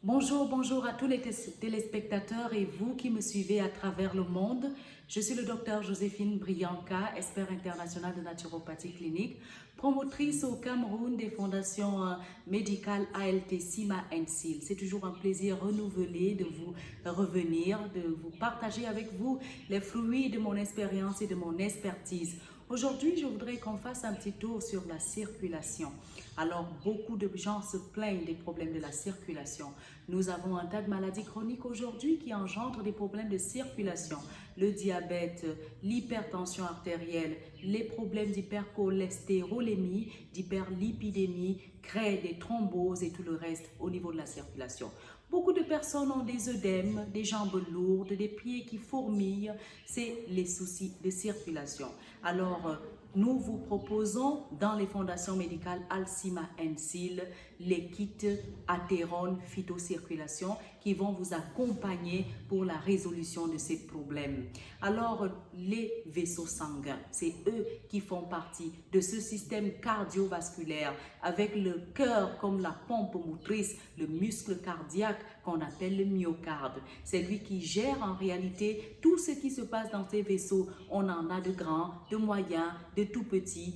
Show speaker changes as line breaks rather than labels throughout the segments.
Bonjour, bonjour à tous les téléspectateurs et vous qui me suivez à travers le monde. Je suis le docteur Joséphine Brianka, expert international de naturopathie clinique, promotrice au Cameroun des fondations médicales ALT CIMA NSIL. C'est toujours un plaisir renouvelé de vous revenir, de vous partager avec vous les fruits de mon expérience et de mon expertise. Aujourd'hui, je voudrais qu'on fasse un petit tour sur la circulation. Alors, beaucoup de gens se plaignent des problèmes de la circulation. Nous avons un tas de maladies chroniques aujourd'hui qui engendrent des problèmes de circulation. Le diabète, l'hypertension artérielle, les problèmes d'hypercholestérolémie, d'hyperlipidémie créent des thromboses et tout le reste au niveau de la circulation. Beaucoup de personnes ont des œdèmes, des jambes lourdes, des pieds qui fourmillent. C'est les soucis de circulation. Alors, nous vous proposons dans les fondations médicales Alcima NSIL les kits Atheron Phytocirculation qui vont vous accompagner pour la résolution de ces problèmes. Alors, les vaisseaux sanguins, c'est eux qui font partie de ce système cardiovasculaire avec le cœur comme la pompe motrice, le muscle cardiaque qu'on appelle le myocarde. C'est lui qui gère en réalité tout ce qui se passe dans ces vaisseaux. On en a de grands, de moyens, de tout petits.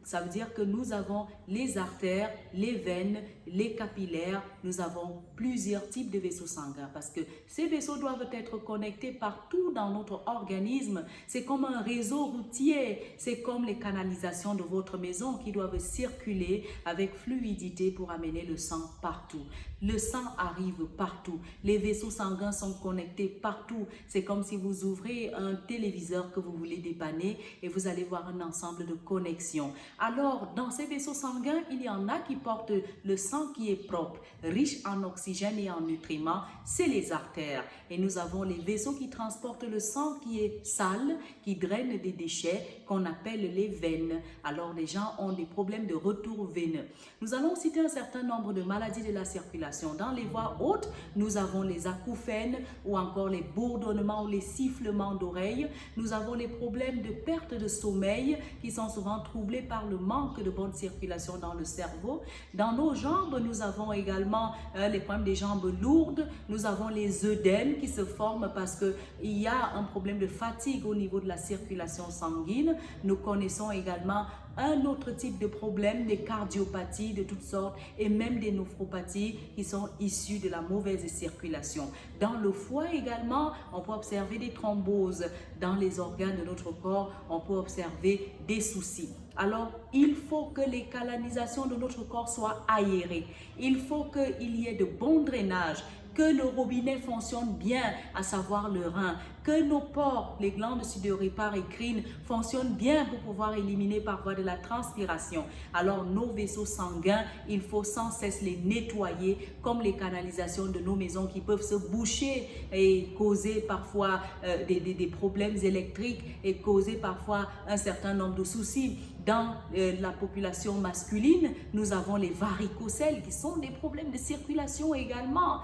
Ça veut dire que nous avons les artères, les veines, les capillaires. Nous avons plusieurs types de vaisseaux sanguins parce que ces vaisseaux doivent être connectés partout dans notre organisme. C'est comme un réseau routier. C'est comme les canalisations de votre maison qui doivent circuler avec fluidité pour amener le sang partout. Le sang arrive partout. Les vaisseaux sanguins sont connectés partout. C'est comme si vous ouvrez un téléviseur que vous voulez dépanner et vous allez voir un ensemble de connexions. Alors, dans ces vaisseaux sanguins, il y en a qui portent le sang qui est propre, riche en oxygène et en nutriments, c'est les artères. Et nous avons les vaisseaux qui transportent le sang qui est sale, qui draine des déchets, qu'on appelle les veines. Alors, les gens ont des problèmes de retour veineux. Nous allons citer un certain nombre de maladies de la circulation. Dans les voies hautes, nous avons les acouphènes ou encore les bourdonnements ou les sifflements d'oreilles. Nous avons les problèmes de perte de sommeil qui sont souvent troublés par le manque de bonne circulation dans le cerveau. Dans nos jambes, nous avons également les problèmes des jambes lourdes. Nous avons les œdèmes qui se forment parce qu'il y a un problème de fatigue au niveau de la circulation sanguine. Nous connaissons également un autre type de problème, des cardiopathies de toutes sortes et même des néphropathies qui sont issues de la mauvaise circulation. Dans le foie également, on peut observer des thromboses. Dans les organes de notre corps, on peut observer des soucis. Alors, il faut que les canalisations de notre corps soient aérées. Il faut qu'il y ait de bons drainages, que le robinet fonctionne bien, à savoir le rein, que nos pores, les glandes sudoripares et crines fonctionnent bien pour pouvoir éliminer par voie de la transpiration. Alors nos vaisseaux sanguins, il faut sans cesse les nettoyer comme les canalisations de nos maisons qui peuvent se boucher et causer parfois des problèmes électriques et causer parfois un certain nombre de soucis. Dans la population masculine, nous avons les varicocèles qui sont des problèmes de circulation également.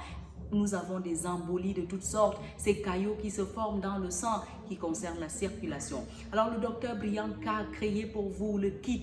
Nous avons des embolies de toutes sortes, ces caillots qui se forment dans le sang qui concernent la circulation. Alors le docteur Brianka a créé pour vous le kit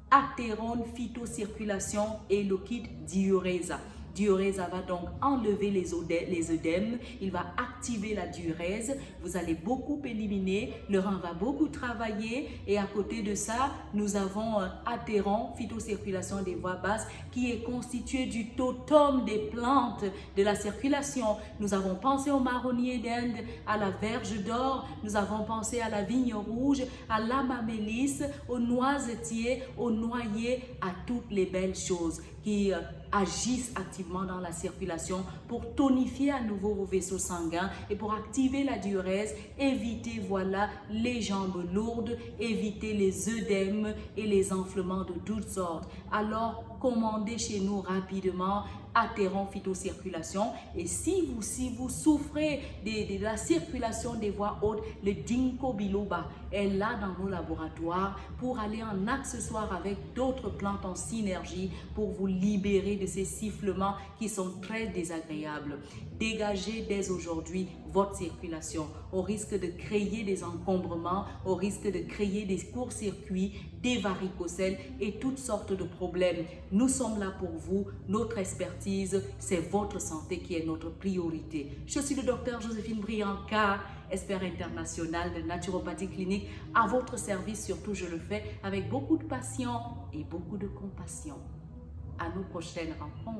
Atheron Phytocirculation et le kit Diurèse. Diurèse va donc enlever les œdèmes, il va activer la diurèse, vous allez beaucoup éliminer, le rein va beaucoup travailler et à côté de ça, nous avons Atheron Phytocirculation des voies basses qui est constitué du totum des plantes de la circulation. Nous avons pensé au marronnier d'Inde, à la verge d'or, nous avons pensé à la vigne rouge, à l'amamélis, aux noisetiers, aux noyers, à toutes les belles choses qui agissent activement dans la circulation pour tonifier à nouveau vos vaisseaux sanguins et pour activer la diurèse, éviter voilà les jambes lourdes, éviter les œdèmes et les enflements de toutes sortes. Alors commandez chez nous rapidement Atheron Phytocirculation et si vous souffrez de la circulation des voies hautes, le Ginkgo biloba est là dans nos laboratoires pour aller en accessoire avec d'autres plantes en synergie pour vous libérer de ces sifflements qui sont très désagréables. Dégagez dès aujourd'hui votre circulation au risque de créer des encombrements, au risque de créer des courts-circuits, des varicocèles et toutes sortes de problèmes. Nous sommes là pour vous, notre expertise précise, c'est votre santé qui est notre priorité. Je suis le docteur Joséphine Brianka, expert international de naturopathie clinique. À votre service, surtout, je le fais avec beaucoup de passion et beaucoup de compassion. À nos prochaines rencontres.